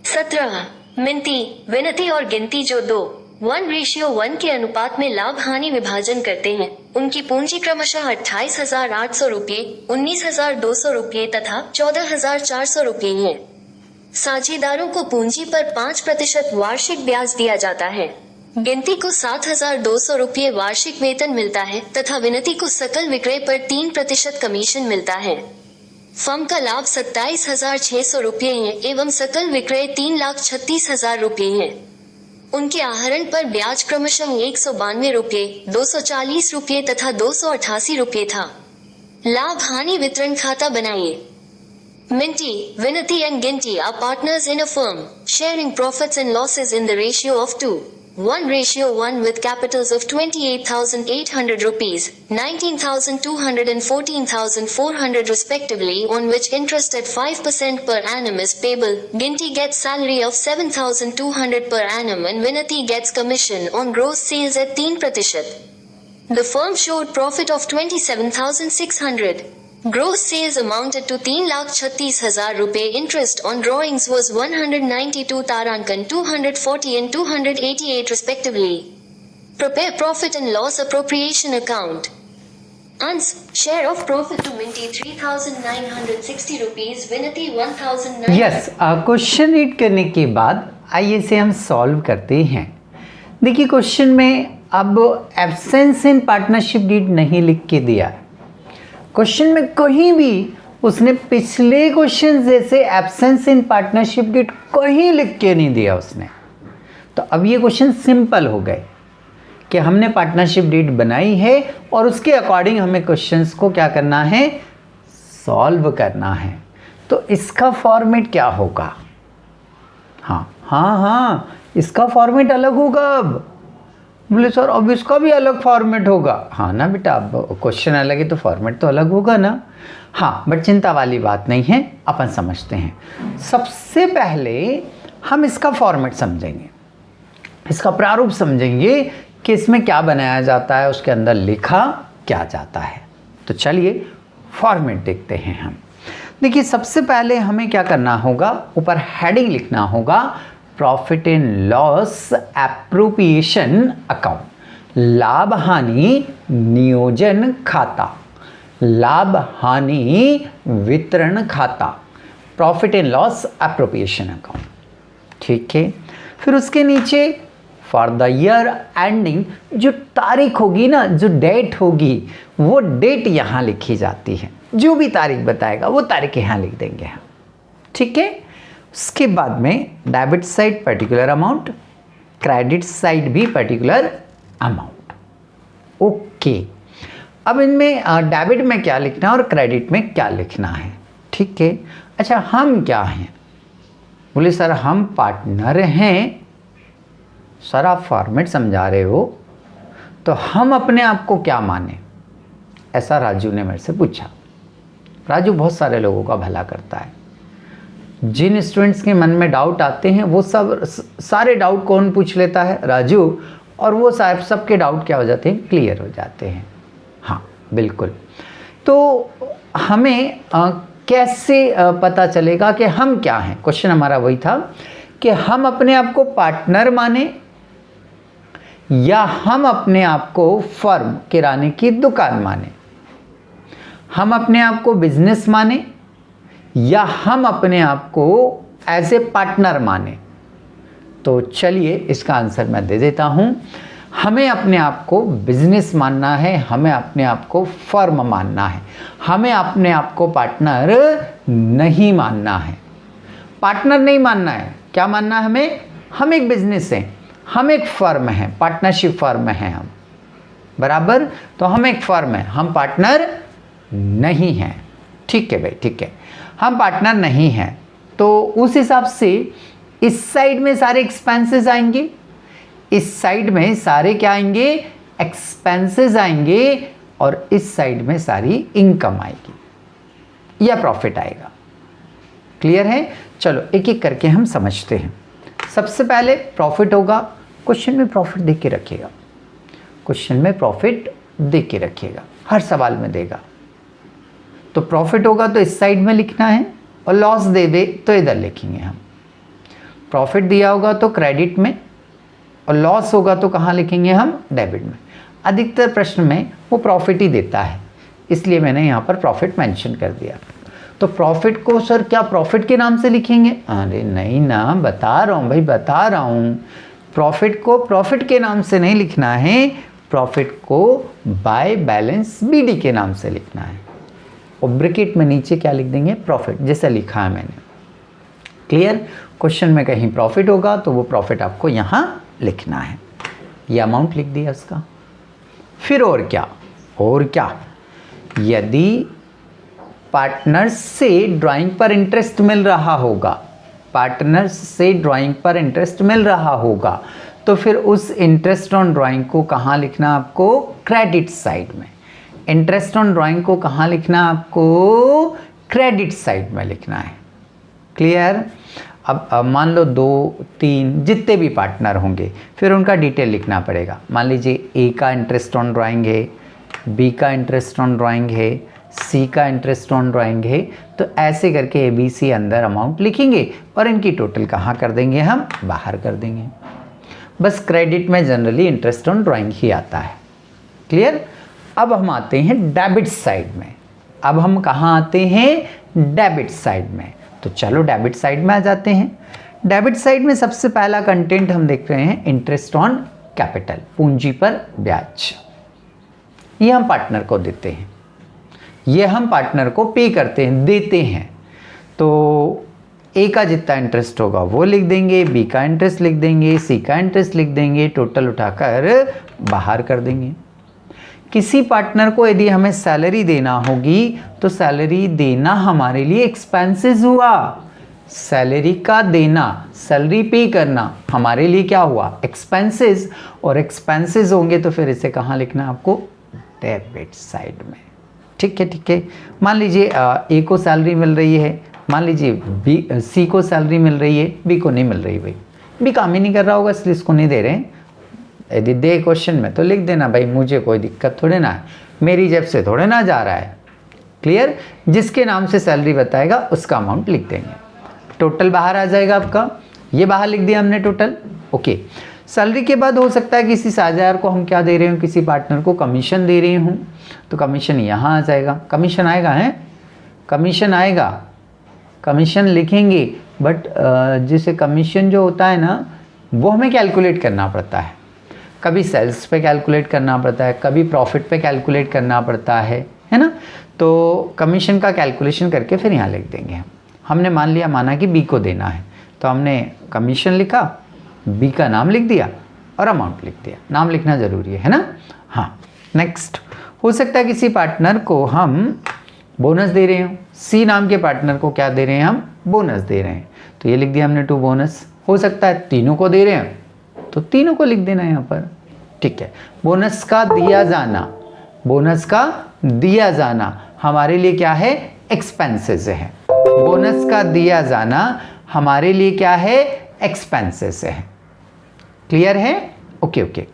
17 मिनती, विनती और गिनती जो 1:1 के अनुपात में लाभ हानि विभाजन करते हैं, उनकी पूंजी क्रमशः 28,800 रुपये, 19,200 रुपये तथा 14,400 रुपये है। साझेदारों को पूंजी पर 5% वार्षिक ब्याज दिया जाता है। गिनती को 7,200 रुपये वार्षिक वेतन मिलता है तथा विनती को सकल विक्रय पर 3% कमीशन मिलता है। फर्म का लाभ 27,600 रुपये है एवं सकल विक्रय 3,36,000 रुपये है। उनके आहरण पर ब्याज क्रमशः 192 रुपये, 240 रुपये तथा 288 रुपये था। लाभ हानि वितरण खाता बनाइए। Minty, Vinati and Ginty are partners in a firm, sharing profits and losses in the ratio of 1:1 with capitals of 28,800 rupees, 19,200 and 14,400 respectively, on which interest at 5% per annum is payable. Ginty gets salary of 7,200 per annum and Vinati gets commission on gross sales at 3%. The firm showed profit of 27,600. Gross sales amounted to 3,36,000 रुपये. Interest on drawings was 192 tarankan, 240 and 288 respectively. Prepare profit and loss appropriation account. Ans, share of profit to Minty 3,960 rupees, Vinati 1,900. Yes, question read करने के बाद आइए इसे हम solve करते हैं। देखिए क्वेश्चन में अब एब्सेंस इन पार्टनरशिप डीड नहीं लिख के दिया। क्वेश्चन में कहीं भी उसने पिछले क्वेश्चन जैसे एब्सेंस इन पार्टनरशिप डीड कहीं लिख के नहीं दिया उसने। तो अब ये क्वेश्चन सिंपल हो गए कि हमने पार्टनरशिप डीड बनाई है और उसके अकॉर्डिंग हमें क्वेश्चंस को क्या करना है, सॉल्व करना है। तो इसका फॉर्मेट क्या होगा? हाँ, इसका फॉर्मेट अलग होगा। अब बोले सर अब इसका भी अलग फॉर्मेट होगा। हाँ ना बेटा, अब क्वेश्चन अलग है तो फॉर्मेट तो अलग होगा ना। हाँ, बट चिंता वाली बात नहीं है, अपन समझते हैं। सबसे पहले हम इसका फॉर्मेट समझेंगे, इसका प्रारूप समझेंगे कि इसमें क्या बनाया जाता है, उसके अंदर लिखा क्या जाता है। तो चलिए फॉर्मेट देखते हैं हम। देखिए सबसे पहले हमें क्या करना होगा, ऊपर हेडिंग लिखना होगा profit and loss appropriation account, लाभ हानि नियोजन खाता, लाभ हानि वितरण खाता, profit and loss appropriation account. ठीक है, फिर उसके नीचे फॉर द ईयर एंडिंग, जो तारीख होगी ना, जो डेट होगी, वो डेट यहाँ लिखी जाती है। जो भी तारीख बताएगा वो तारीख यहाँ लिख देंगे हम। ठीक है, उसके बाद में debit side particular amount, credit side भी पर्टिकुलर अमाउंट। ओके, अब इनमें डेबिट में क्या लिखना है और क्रेडिट में क्या लिखना है। ठीक है, अच्छा हम क्या हैं? बोले सर हम पार्टनर हैं। सर आप फॉर्मेट समझा रहे हो तो हम अपने आप को क्या माने, ऐसा राजू ने मेरे से पूछा। राजू बहुत सारे लोगों का भला करता है। जिन स्टूडेंट्स के मन में डाउट आते हैं वो सब सारे डाउट कौन पूछ लेता है? राजू। और वो साहब सबके डाउट क्या हो जाते हैं, क्लियर हो जाते हैं। हाँ बिल्कुल। तो हमें कैसे पता चलेगा कि हम क्या हैं? क्वेश्चन हमारा वही था कि हम अपने आप को पार्टनर माने या हम अपने आप को फर्म, किराने की दुकान माने, हम अपने आप को बिजनेस माने या हम अपने आप को एज ए पार्टनर माने। तो चलिए इसका आंसर मैं दे देता हूं। हमें अपने आप को बिजनेस मानना है, हमें अपने आप को फर्म मानना है, हमें अपने आप को पार्टनर नहीं मानना है। पार्टनर नहीं मानना है, क्या मानना है हमें? हम एक बिजनेस हैं, हम एक फर्म हैं, पार्टनरशिप फर्म हैं हम, बराबर। तो हम एक फर्म हैं, हम पार्टनर नहीं हैं। ठीक है भाई, ठीक है, हम पार्टनर नहीं हैं। तो उस हिसाब से इस साइड में सारे एक्सपेंसेस आएंगे, इस साइड में सारे क्या आएंगे, एक्सपेंसेस आएंगे, और इस साइड में सारी इनकम आएगी या प्रॉफिट आएगा। क्लियर है? चलो एक एक करके हम समझते हैं। सबसे पहले प्रॉफिट होगा। क्वेश्चन में प्रॉफिट देख के रखिएगा, क्वेश्चन में प्रॉफिट देख के रखिएगा, हर सवाल में देगा। तो प्रॉफिट होगा तो इस साइड में लिखना है, और लॉस दे दे तो इधर लिखेंगे हम। प्रॉफिट दिया होगा तो क्रेडिट में, और लॉस होगा तो कहाँ लिखेंगे हम, डेबिट में। अधिकतर प्रश्न में वो प्रॉफिट ही देता है, इसलिए मैंने यहाँ पर प्रॉफिट मेंशन कर दिया। तो प्रॉफिट को सर क्या प्रॉफिट के नाम से लिखेंगे? अरे नहीं ना, बता रहा हूँ भाई, बता रहा हूँ। प्रॉफिट को प्रॉफिट के नाम से नहीं लिखना है, प्रॉफिट को बाय बैलेंस बीडी के नाम से लिखना है। और ब्रैकेट में नीचे क्या लिख देंगे, प्रॉफिट, जैसा लिखा है मैंने। क्लियर? क्वेश्चन में कहीं प्रॉफिट होगा तो वो प्रॉफिट आपको यहाँ लिखना है। ये अमाउंट लिख दिया उसका। फिर और क्या, और क्या, यदि पार्टनर्स से ड्राइंग पर इंटरेस्ट मिल रहा होगा, पार्टनर्स से ड्राइंग पर इंटरेस्ट मिल रहा होगा, तो फिर उस इंटरेस्ट ऑन ड्राइंग को कहाँ लिखना आपको, क्रेडिट साइड में। इंटरेस्ट ऑन ड्राइंग को कहाँ लिखना आपको, क्रेडिट साइड में लिखना है। क्लियर? अब मान लो 2, 3 जितने भी पार्टनर होंगे, फिर उनका डिटेल लिखना पड़ेगा। मान लीजिए ए का इंटरेस्ट ऑन ड्राइंग है, बी का इंटरेस्ट ऑन ड्राइंग है, सी का इंटरेस्ट ऑन ड्राइंग है, तो ऐसे करके ए बी सी अंदर अमाउंट लिखेंगे और इनकी टोटल कहाँ कर देंगे, हम बाहर कर देंगे। बस क्रेडिट में जनरली इंटरेस्ट ऑन ड्राइंग ही आता है। क्लियर? अब हम आते हैं डेबिट साइड में। अब हम कहाँ आते हैं, डेबिट साइड में। तो चलो डेबिट साइड में आ जाते हैं। डेबिट साइड में सबसे पहला कंटेंट हम देख रहे हैं इंटरेस्ट ऑन कैपिटल, पूंजी पर ब्याज। ये हम पार्टनर को देते हैं, ये हम पार्टनर को पे करते हैं, देते हैं। तो ए का जितना इंटरेस्ट होगा वो लिख देंगे, बी का इंटरेस्ट लिख देंगे, सी का इंटरेस्ट लिख देंगे, टोटल उठाकर बाहर कर देंगे। किसी पार्टनर को यदि हमें सैलरी देना होगी तो सैलरी देना हमारे लिए एक्सपेंसेस हुआ। सैलरी का देना, सैलरी पे करना हमारे लिए क्या हुआ, एक्सपेंसेस। और एक्सपेंसेस होंगे तो फिर इसे कहाँ लिखना आपको, डेबिट साइड में। ठीक है, ठीक है। मान लीजिए ए को सैलरी मिल रही है, मान लीजिए बी, सी को सैलरी मिल रही है, बी को नहीं मिल रही। भाई बी काम ही नहीं कर रहा होगा इसलिए इसको नहीं दे रहे हैं। यदि दे क्वेश्चन में तो लिख देना भाई, मुझे कोई दिक्कत थोड़े ना है, मेरी जेब से थोड़े ना जा रहा है। क्लियर? जिसके नाम से सैलरी बताएगा उसका अमाउंट लिख देंगे, टोटल बाहर आ जाएगा आपका। ये बाहर लिख दिया हमने टोटल। ओके, सैलरी के बाद हो सकता है किसी साझेदार को हम क्या दे रहे हूँ, किसी पार्टनर को कमीशन दे रही हूँ, तो कमीशन यहाँ आ जाएगा। कमीशन आएगा, है कमीशन आएगा, कमीशन लिखेंगे। बट जैसे कमीशन जो होता है ना, वो हमें कैलकुलेट करना पड़ता है। कभी सेल्स पे कैलकुलेट करना पड़ता है, कभी प्रॉफिट पे कैलकुलेट करना पड़ता है ना। तो कमीशन का कैलकुलेशन करके फिर यहाँ लिख देंगे। हमने मान लिया, माना कि बी को देना है, तो हमने कमीशन लिखा, बी का नाम लिख दिया और अमाउंट लिख दिया। नाम लिखना ज़रूरी है ना। हाँ, नेक्स्ट, हो सकता है किसी पार्टनर को हम बोनस दे रहे हो, सी नाम के पार्टनर को क्या दे रहे हैं, हम बोनस दे रहे हैं, तो ये लिख दिया हमने 2 बोनस। हो सकता है तीनों को दे रहे हैं तो तीनों को लिख देना यहाँ पर। ठीक है, बोनस का दिया जाना, बोनस का दिया जाना हमारे लिए क्या है, एक्सपेंसेस है। बोनस का दिया जाना हमारे लिए क्या है, एक्सपेंसेस है। क्लियर है? Okay okay.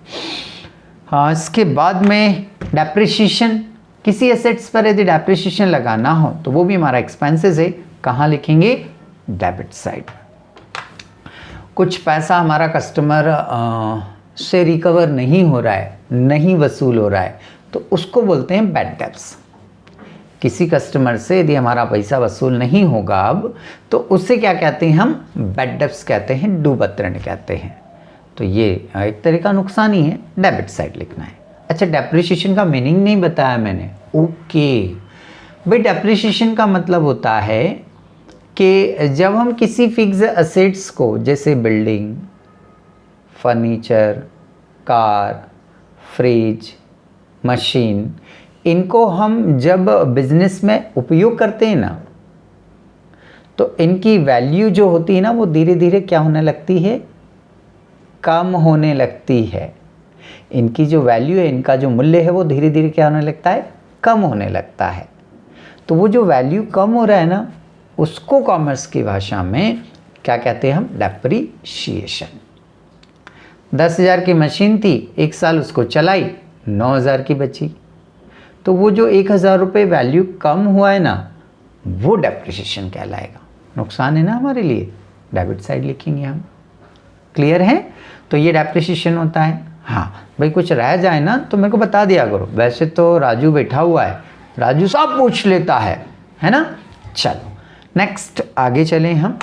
हाँ, इसके बाद में डेप्रिसिएशन, किसी एसेट्स पर यदि डेप्रिसिएशन लगाना हो तो वो भी हमारा एक्सपेंसेस है। कहाँ लिखेंगे, डेबिट साइड। कुछ पैसा हमारा कस्टमर से रिकवर नहीं हो रहा है, नहीं वसूल हो रहा है, तो उसको बोलते हैं बैड डेब्ट्स। किसी कस्टमर से यदि हमारा पैसा वसूल नहीं होगा अब, तो उससे क्या कहते हैं, हम बैड डेब्ट्स कहते हैं, डूबत ऋण कहते हैं। तो ये एक तरह का नुकसान ही है, डेबिट साइड लिखना है। अच्छा, डेप्रिसिएशन का मीनिंग नहीं बताया मैंने। ओके भाई, डेप्रिसिएशन का मतलब होता है कि जब हम किसी फिक्स असेट्स को, जैसे building, furniture, car, fridge, machine, इनको हम जब बिजनेस में उपयोग करते हैं ना, तो इनकी वैल्यू जो होती है ना, वो धीरे धीरे क्या होने लगती है, कम होने लगती है। इनकी जो वैल्यू है, इनका जो मूल्य है, वो धीरे धीरे क्या होने लगता है, कम होने लगता है। तो वो जो वैल्यू कम हो रहा है ना, उसको कॉमर्स की भाषा में क्या कहते हैं, हम डेप्रिसिएशन। 10,000 की मशीन थी, 1 साल उसको चलाई, 9,000 की बची, तो वो जो 1,000 रुपये वैल्यू कम हुआ है ना, वो डेप्रिसिएशन कहलाएगा। नुकसान है ना हमारे लिए, डेबिट साइड लिखेंगे हम। क्लियर है? तो ये डेप्रिसिएशन होता है। हाँ भाई कुछ रह जाए ना तो मेरे को बता दिया करो, वैसे तो राजू बैठा हुआ है, राजू सब पूछ लेता है ना। चलो नेक्स्ट आगे चलें हम।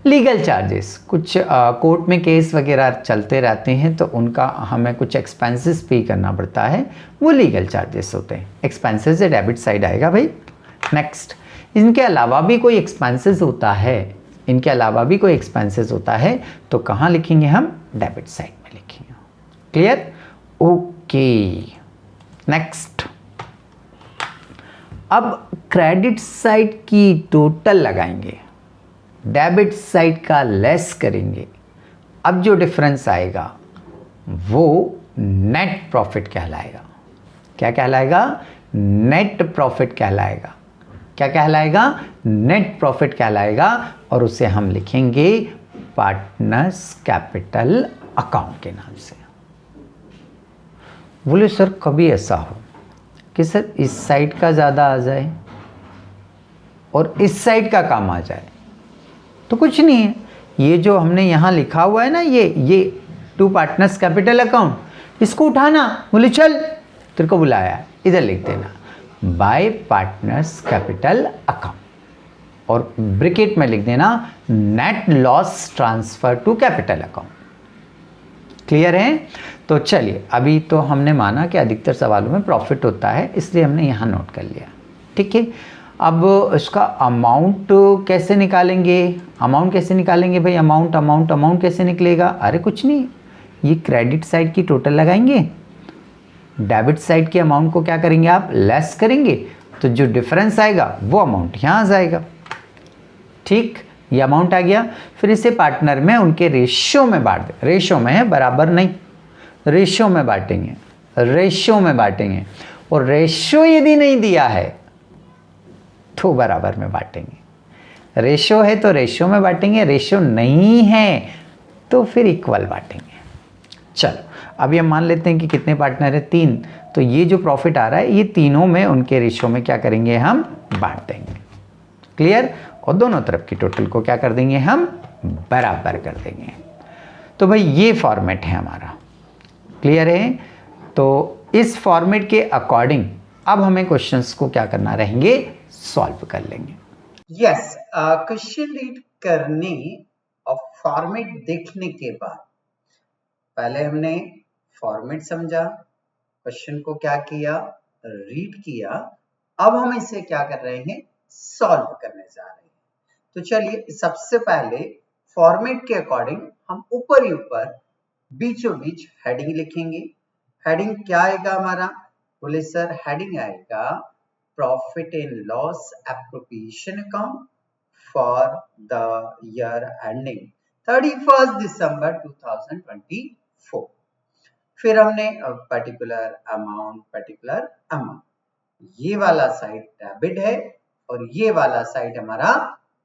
लीगल चार्जेस, कुछ कोर्ट में केस वगैरह चलते रहते हैं तो उनका हमें कुछ एक्सपेंसेस पे करना पड़ता है, वो लीगल चार्जेस होते हैं। एक्सपेंसेस से डेबिट साइड आएगा भाई। नेक्स्ट, इनके अलावा भी कोई एक्सपेंसेस होता है, इनके अलावा भी कोई एक्सपेंसेस होता है तो कहाँ लिखेंगे हम? डेबिट साइड में लिखेंगे। क्लियर? ओके। नेक्स्ट, अब क्रेडिट साइड की टोटल लगाएंगे, डेबिट साइड का लेस करेंगे। अब जो डिफरेंस आएगा वो नेट प्रॉफिट कहलाएगा। क्या कहलाएगा? नेट प्रॉफिट कहलाएगा। क्या कहलाएगा? नेट प्रॉफिट कहलाएगा। और उसे हम लिखेंगे पार्टनर्स कैपिटल अकाउंट के नाम से। बोले सर कभी ऐसा हो कि सर इस साइड का ज़्यादा आ जाए और इस साइड का कम आ जाए, तो कुछ नहीं है, ये जो हमने यहाँ लिखा हुआ है ना, ये टू पार्टनर्स कैपिटल अकाउंट, इसको उठाना। बोले चल तेरे को बुलाया, इधर लिख देना बाय पार्टनर्स कैपिटल अकाउंट और ब्रैकेट में लिख देना net loss transfer to capital account. Clear है? तो चलिए, अभी तो हमने माना कि अधिकतर सवालों में प्रॉफिट होता है, इसलिए हमने यहाँ नोट कर लिया। ठीक है, अब इसका अमाउंट कैसे निकालेंगे? अमाउंट कैसे निकालेंगे भाई? अमाउंट कैसे निकलेगा? अरे कुछ नहीं, ये क्रेडिट साइड की टोटल लगाएंगे, डेबिट साइड के अमाउंट को क्या करेंगे आप? लेस करेंगे, तो जो डिफरेंस आएगा वो अमाउंट यहाँ आ जाएगा। ठीक, ये अमाउंट आ गया। फिर इसे पार्टनर में उनके रेशियो में बांट दें। रेशियो में है, बराबर नहीं, रेशियो में बांटेंगे, रेशियो में बांटेंगे। और रेशियो यदि नहीं दिया है तो बराबर में बांटेंगे। रेशियो है तो रेशियो में बांटेंगे, रेशियो नहीं है तो फिर इक्वल बांटेंगे। चलो अभी हम मान लेते हैं कि कितने पार्टनर है? 3। तो ये जो प्रॉफिट आ रहा है ये तीनों में उनके रेशियो में क्या करेंगे? हम बांट देंगे। क्लियर? और दोनों तरफ की टोटल को क्या कर देंगे? हम बराबर कर देंगे। तो भाई ये फॉर्मेट है हमारा। क्लियर है? तो इस फॉर्मेट के अकॉर्डिंग अब हमें क्वेश्चंस को क्या करना रहेंगे? सॉल्व कर लेंगे। यस, क्वेश्चन रीड करने और फॉर्मेट देखने के बाद पहले हमने फॉर्मेट समझा, क्वेश्चन को क्या किया? रीड किया। अब हम इसे क्या कर रहे हैं? सॉल्व करने जा रहे हैं। तो चलिए सबसे पहले फॉर्मेट के अकॉर्डिंग हम ऊपर ही ऊपर बीचों बीच हेडिंग लिखेंगे। हेडिंग क्या आएगा हमारा? बोले सर हेडिंग आएगा profit and loss appropriation account for the year ending 31 दिसंबर 2024। फिर हमने पर्टिकुलर अमाउंट, ये वाला साइड डेबिट है और ये वाला साइड हमारा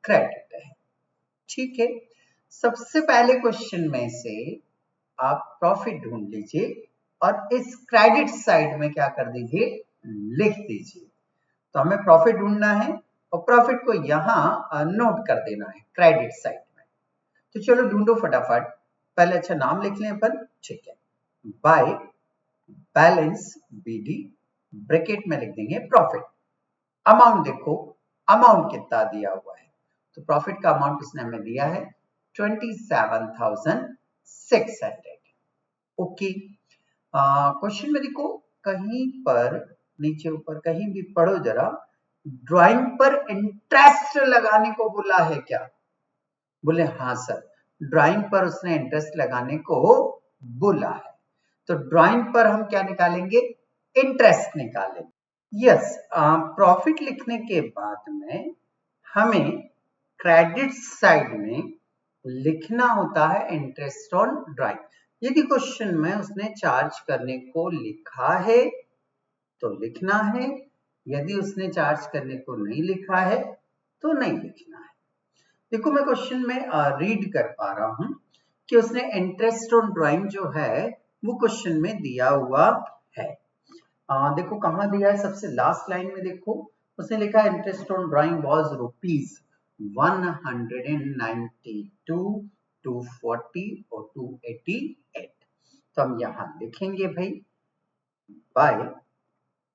क्रेडिट है। ठीक है, सबसे पहले क्वेश्चन में से आप प्रॉफिट ढूंढ लीजिए और इस क्रेडिट साइड में क्या कर दीजिए? लिख दीजिए। तो हमें प्रॉफिट ढूंढना है और प्रॉफिट को यहां नोट कर देना है क्रेडिट साइड में। तो चलो ढूंढो फटाफट। पहले अच्छा नाम लिख लें अपन। ठीक है, बाय बैलेंस BD, ब्रैकेट में लिख देंगे प्रॉफिट। अमाउंट देखो, अमाउंट कितना दिया हुआ है? तो प्रॉफिट का अमाउंट इसने हमें दिया है 27,600। ओके, क्वेश्चन में देखो कहीं पर नीचे ऊपर कहीं भी पढ़ो जरा, ड्राइंग पर इंटरेस्ट लगाने को बोला है क्या? बोले हाँ सर, ड्राइंग पर उसने इंटरेस्ट लगाने को बोला है। तो ड्राइंग पर हम क्या निकालेंगे? इंटरेस्ट निकालेंगे। यस, प्रॉफिट लिखने के बाद में हमें क्रेडिट साइड में लिखना होता है इंटरेस्ट ऑन ड्राइंग। यदि क्वेश्चन में उसने चार्ज करने को लिखा है तो लिखना है, यदि उसने चार्ज करने को नहीं लिखा है तो नहीं लिखना है। देखो मैं क्वेश्चन में रीड कर पा रहा हूं कि उसने इंटरेस्ट ऑन ड्राइंग जो है वो क्वेश्चन में दिया हुआ है। देखो कहां दिया है? सबसे लास्ट लाइन में देखो उसने लिखा interest on drawing was rupees 192, 240 और 288। तो हम यहां लिखेंगे भाई बाय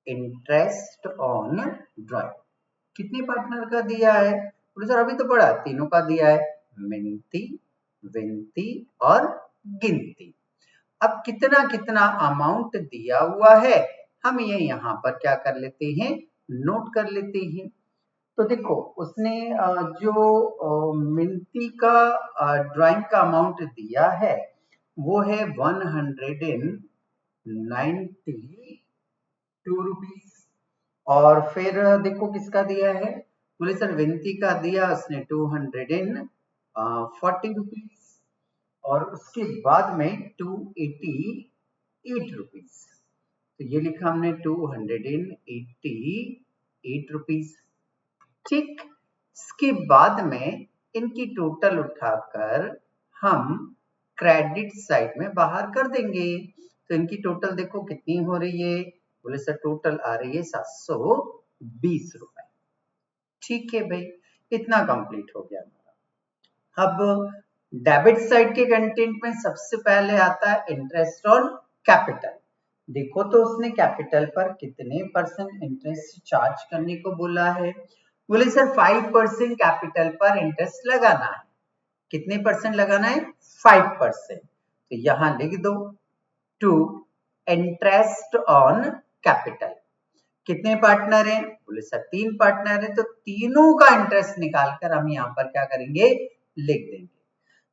इंटरेस्ट ऑन ड्राइंग। कितने पार्टनर का दिया है? बोले सर अभी तो पढ़ा, तीनों का दिया है, मिनती, विनती और गिनती। अब कितना कितना अमाउंट दिया हुआ है हम ये यहाँ पर क्या कर लेते हैं, नोट कर लेते हैं। तो देखो उसने जो मिनती का ड्राइंग का अमाउंट दिया है वो है 192 रुपीज। और फिर देखो किसका दिया है, बोले सर विनती का दिया उसने 240 रुपीज और उसके बाद में 288 रुपीज। तो ये लिखा हमने 288 रुपीज। ठीक, इसके बाद में इनकी टोटल उठाकर हम क्रेडिट साइड में बाहर कर देंगे। तो इनकी टोटल देखो कितनी हो रही है, बोले सर टोटल आ रही है 720 रुपए। ठीक है भाई, इतना कंप्लीट हो गया हमारा। अब डेबिट साइड के कंटेंट में सबसे पहले आता है इंटरेस्ट ऑन कैपिटल। देखो तो उसने कैपिटल पर कितने परसेंट इंटरेस्ट चार्ज करने को बोला है, बोले सर 5% कैपिटल पर इंटरेस्ट लगाना है। कितने परसेंट लगाना है? 5%। तो यहां लिख दो टू इंटरेस्ट ऑन कैपिटल। कितने पार्टनर हैं? बोले सर 3 पार्टनर हैं, तो तीनों का इंटरेस्ट निकालकर हम यहाँ पर क्या करेंगे, लिख देंगे।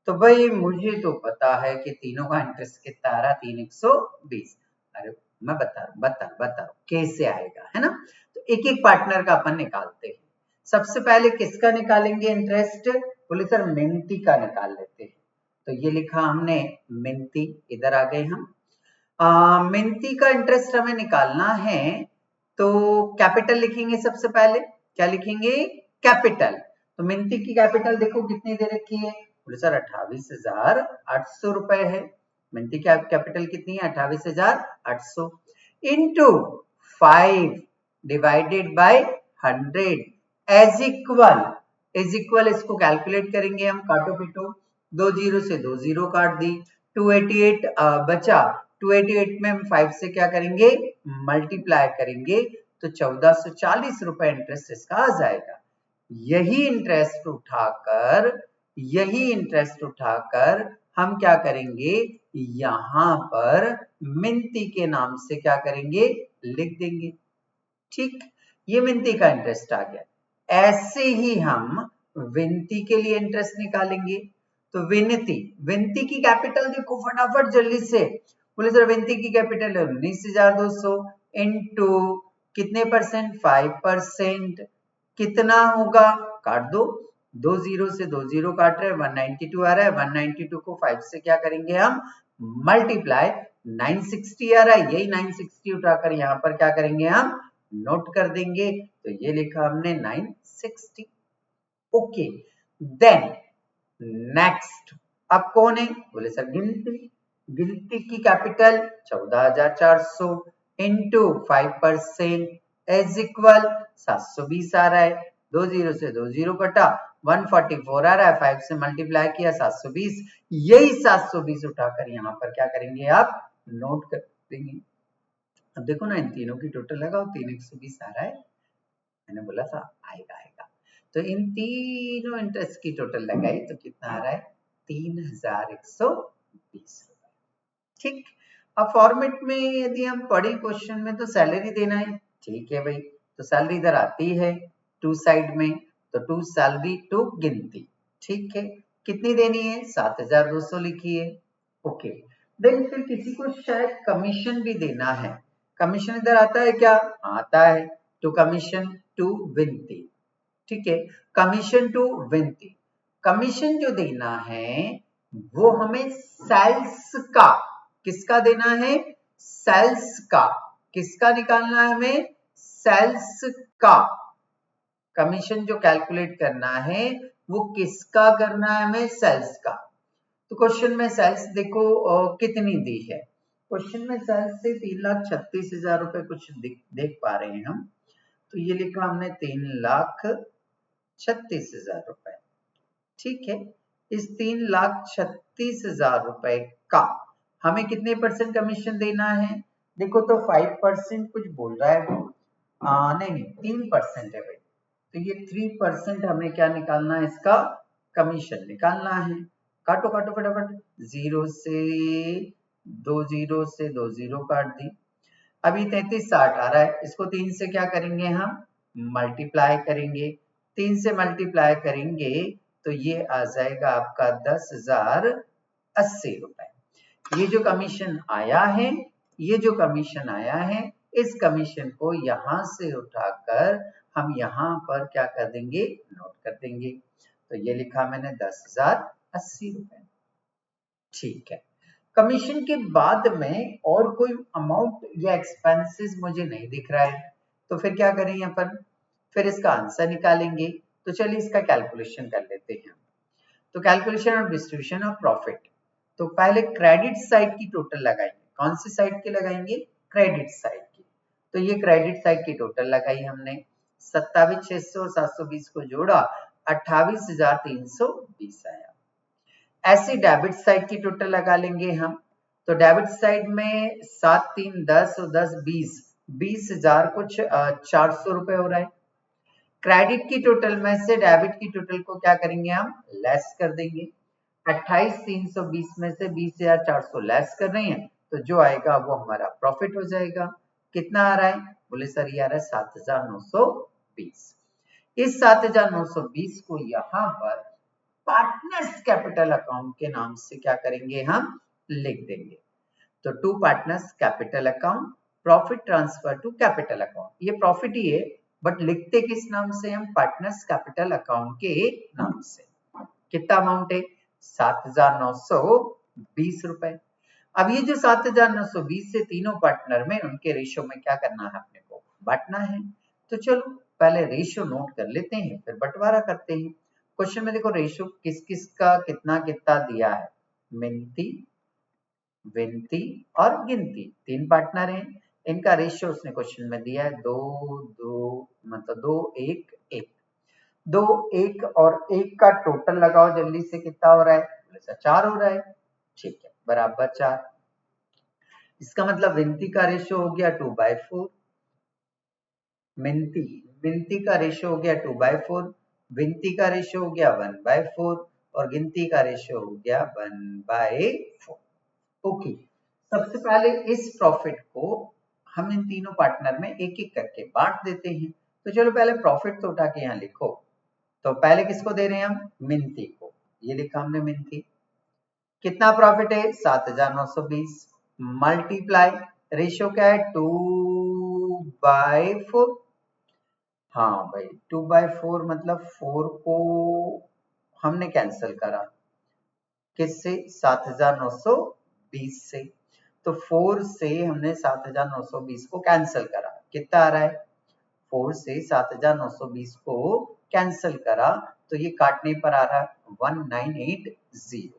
तो भाई मुझे तो पता है कि तीनों का इंटरेस्ट कितना आ रहा, 3,120। अरे मैं बता कैसे आएगा, है ना। तो एक एक पार्टनर का अपन निकालते हैं। सबसे पहले किसका निकालेंगे इंटरेस्ट? बोले सर मिनती का निकाल लेते हैं। तो ये लिखा हमने मिनती, इधर आ गए हम। मिनती का इंटरेस्ट हमें निकालना है तो कैपिटल लिखेंगे। सबसे पहले क्या लिखेंगे? कैपिटल। तो मिनती की कैपिटल देखो कितनी दे रखी है, बोले सर 28,800 रुपए है। मिनती की कैपिटल कितनी है? 28,800 into 5 divided by 100 as equal इसको कैलकुलेट करेंगे हम, काटो पिटो, 2 जीरो से 2 जीरो काट दी, 288 बचा। 288 में हम 5 से क्या करेंगे, मल्टीप्लाई करेंगे, तो 1440 रुपए इंटरेस्ट इसका आ जाएगा। यही इंटरेस्ट उठाकर हम क्या करेंगे, यहां पर मिनती के नाम से क्या करेंगे, लिख देंगे। ठीक, ये मिनती का इंटरेस्ट आ गया। ऐसे ही हम विनती के लिए इंटरेस्ट निकालेंगे। तो विनती की कैपिटल देखो फटाफट जल्दी से, बोले सर विनती की कैपिटल है 19,200 इंटू कितने परसेंट, 5%। कितना होगा, काट दो, 2 जीरो से 2 जीरो काट रहे हैं, 192 आ रहा है। 192 को 5 से क्या करेंगे हम, मल्टीप्लाई, 960 आ रहा है, यही 960 उठाकर यहाँ पर क्या करेंगे हम, नोट कर देंगे। तो ये लिखा हमने 960। ओके, देन नेक्स्ट अब कौन है, बोले सर गिनती की कैपिटल 14,400 इंटू 5% एज इक्वल 720 आ रहा है। 2 जीरो से 2 जीरो कटा, 144 आ रहा है, 5 से मल्टीप्लाई किया 720। यही 720 उठाकर यहाँ पर क्या करेंगे, आप नोट कर देंगे। अब देखो ना इन तीनों की टोटल लगाओ, 3,120 आ रहा है, मैंने बोला था आएगा। तो इन तीनों इंटरेस्ट की टोटल लगाई तो कितना आ रहा है, 3,120 रुपए। ठीक, अब फॉर्मेट में यदि हम पढ़े क्वेश्चन में तो सैलरी देना है। ठीक है भाई, तो सैलरी इधर आती है टू साइड में, तो टू सैलरी टू गिनती। ठीक है, कितनी देनी है, 7,200 लिखी है। ओके, देन फिर किसी को शायद कमीशन भी देना है। कमीशन इधर आता है क्या, आता है, टू कमीशन टू विनती। ठीक है, कमीशन टू विनती। कमीशन जो देना है वो हमें सेल्स का, किसका देना है, सेल्स का। किसका निकालना है हमें, सेल्स का। कमीशन जो कैलकुलेट करना है वो किसका करना है हमें, सेल्स का। तो क्वेश्चन में सेल्स देखो कितनी दी है, क्वेश्चन में सेल्स से 3,36,000 रुपए कुछ देख पा रहे हैं हम। तो ये लिखा हमने 3,36,000 रुपए। ठीक है। इस 3,36,000 रुपए का हमें कितने परसेंट कमीशन देना है? देखो तो 5% कुछ बोल रहा है वो, नहीं 3% है भाई, तो ये 3% हमें क्या निकालना है? इसका कमीशन निकालना है। काटो काटो फटाफट, 0 से 2 जीरो काट दी। अभी 33,60 आ रहा है, इसको 3 से क्या करेंगे हम? मल्टीप्लाई करेंगे। 3 से मल्टीप्लाई करेंगे तो ये आ जाएगा आपका 10,080 रुपए। ये जो कमीशन आया है, ये जो कमीशन आया है, इस कमीशन को यहां से उठाकर हम यहां पर क्या कर देंगे? नोट कर देंगे। तो ये लिखा मैंने 10,080 रुपए। ठीक है। कमीशन के बाद में और कोई अमाउंट या एक्सपेंसेस मुझे नहीं दिख रहा है, तो फिर क्या करें यहाँ पर? फिर इसका आंसर निकालेंगे। तो चलिए इसका कैलकुलेशन कर लेते हैं। तो calculation of distribution of profit, तो पहले क्रेडिट साइड की टोटल लगाएंगे। कौन सी साइड की लगाएंगे? क्रेडिट साइड की। तो ये क्रेडिट साइड की टोटल लगाई हमने, 27,600 और 720 को जोड़ा, 28,320 आया। ऐसे डेबिट साइड की टोटल लगा लेंगे हम। तो डेबिट साइड में 7 3 10 और 10 20, 20,000 कुछ 400 रुपए हो रहा है। क्रेडिट की टोटल में से डेबिट की टोटल को क्या करेंगे? हम लेस कर देंगे। 28,320 में से 20,400 लेस कर रहे हैं, तो जो आएगा वो हमारा प्रॉफिट हो जाएगा। कितना आ रहा है? बोले सर ये आ रहा है 7,920। इस 7,920 को यहाँ पर पार्टनर्स कैपिटल अकाउंट के नाम से क्या करेंगे? हम लिख देंगे। तो to partners capital account, profit transfer to capital account. ये प्रॉफिट ही है, बट लिखते किस नाम से? हम पार्टनर्स कैपिटल अकाउंट के नाम से। कितना अमाउंट है? 7,920 रुपए। अब ये जो 7,920 से तीनों पार्टनर में उनके रेशो में क्या करना है? अपने को बांटना है। तो चलो पहले रेशो नोट कर लेते हैं, फिर बंटवारा करते हैं। क्वेश्चन में देखो रेशो किस किस का कितना कितना दिया है। मिनती, विनती और गिनती, तीन पार्टनर हैं। इनका रेशियो उसने क्वेश्चन में दिया है 2 2, मतलब 2 1 1। 2 1 और 1 का टोटल लगाओ जल्दी से, कितना हो रहा है? 4 हो रहा है। ठीक है, बराबर 4। इसका मतलब विनती का रेशियो हो गया 2/4। मिनती का रेशियो हो गया 2/4, विनती का रेशियो हो गया 1/4 और गिनती का रेशियो हो गया 1/4। ओके, सबसे पहले इस प्रॉफिट को हम इन तीनों पार्टनर में एक एक करके बांट देते हैं। तो चलो पहले प्रॉफिट तो उठा के यहाँ लिखो। तो पहले किसको दे रहे हैं हम? मिनती को। ये लिखा हमने मिनती। कितना प्रॉफिट है? 7,920 मल्टीप्लाई, रेशियो क्या है? 2/4। हाँ भाई 2/4 मतलब 4 को हमने कैंसिल करा, किससे? 7,920 से। तो 4 से हमने 7,920 को कैंसिल करा, कितना आ रहा है? 4 से 7,920 को कैंसिल करा तो ये काटने पर आ रहा है 1980।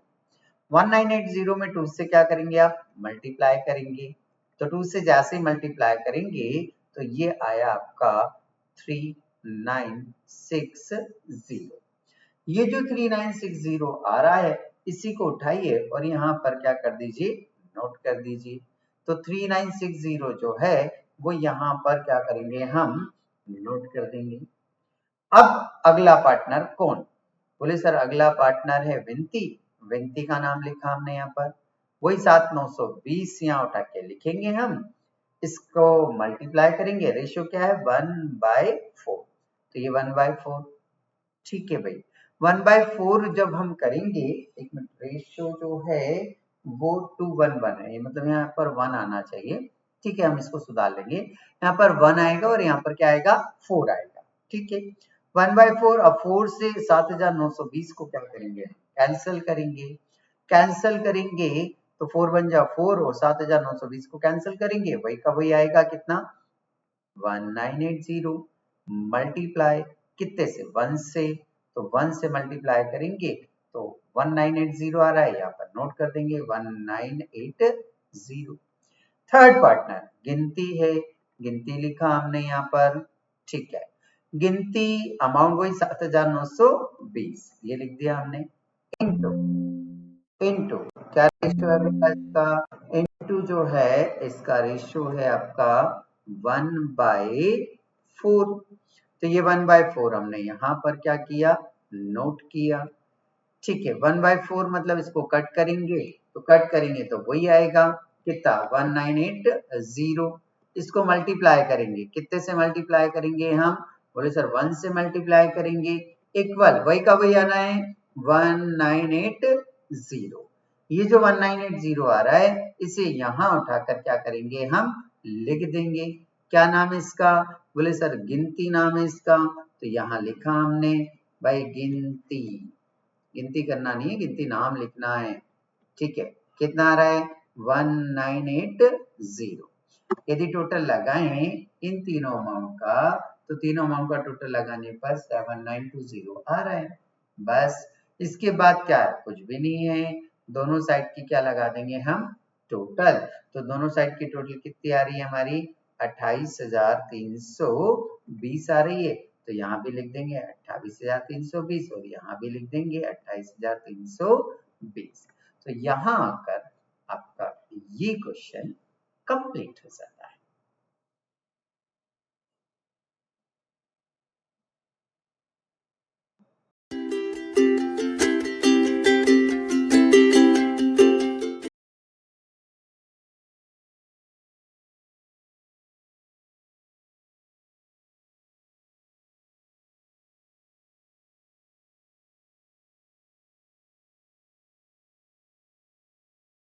1980 में 2 से क्या करेंगे आप? मल्टीप्लाई करेंगे। तो 2 से जैसे ही मल्टीप्लाई करेंगे तो ये आया आपका 3960। ये जो 3960 आ रहा है, इसी को उठाइए और यहाँ पर क्या कर दीजिए? नोट कर दीजिए। तो 3960 जो है वो यहाँ पर क्या करेंगे? हम नोट कर देंगे। अब अगला पार्टनर कौन? बोले सर अगला पार्टनर है विनती। विनती का नाम लिखा हमने यहाँ पर, वही 7,920 यहाँ उठा के लिखेंगे हम। इसको मल्टीप्लाई करेंगे, रेशियो क्या है? 1/4। तो ये 1/4। ठीक है भाई, 1/4 जब हम करेंगे, एक मिनट, रेशियो जो है वो 2:1 है, मतलब यहाँ पर 1 आना चाहिए। ठीक है, हम इसको सुधार लेंगे। यहाँ पर 1 आएगा और यहाँ पर क्या आएगा? 4 आएगा। ठीक है, 1/4। अब 4 से 7,920 को क्या करेंगे? कैंसिल करेंगे। कैंसिल करेंगे तो 4 बन जा 4 और 7,920 को कैंसिल करेंगे, वही का वही आएगा। कितना? 1980 मल्टीप्लाई कितने से? 1 से। तो 1 से मल्टीप्लाई करेंगे तो 1980 आ रहा है, यहाँ पर नोट कर देंगे 1980। थर्ड पार्टनर गिनती है, गिनती लिखा हमने यहाँ पर। ठीक है, गिनती अमाउंट वही 7,920 ये लिख दिया हमने, इनटू इनटू क्या रेशियो है बेटा इसका, इनटू जो है इसका रेशियो है आपका 1/4। तो ये 1/4 हमने यहाँ पर क्या किया, नोट किया। ठीक है, 1/4 मतलब इसको कट करेंगे, तो कट करेंगे तो वही आएगा कितना, 1980। इसको मल्टीप्लाई करेंगे, कितने से मल्टीप्लाई करेंगे हम, बोले सर 1 से मल्टीप्लाई करेंगे, इक्वल वही का वही आना है 1980। ये जो 1980 आ रहा है इसे यहाँ उठाकर क्या करेंगे, हम लिख देंगे। क्या नाम है इसका, बोले सर गिनती नाम है इसका। तो यहाँ लिखा हमने भाई गिनती, गिनती करना नहीं है, गिनती नाम लिखना है। ठीक है, कितना आ रहा है 1980। यदि टोटल लगाएं इन तीनों अमाउंट का, तो तीनों अमाउंट का टोटल लगाने पर 7920 आ रहा है। बस इसके बाद क्या है, कुछ भी नहीं है, दोनों साइड की क्या लगा देंगे हम, टोटल। तो दोनों साइड की टोटल कितनी आ रही है हमारी, 28,320 आ रही है। तो यहाँ भी लिख देंगे 28,320 और यहाँ भी लिख देंगे 28,320। तो यहाँ आकर आपका ये क्वेश्चन कंप्लीट हो जाता है।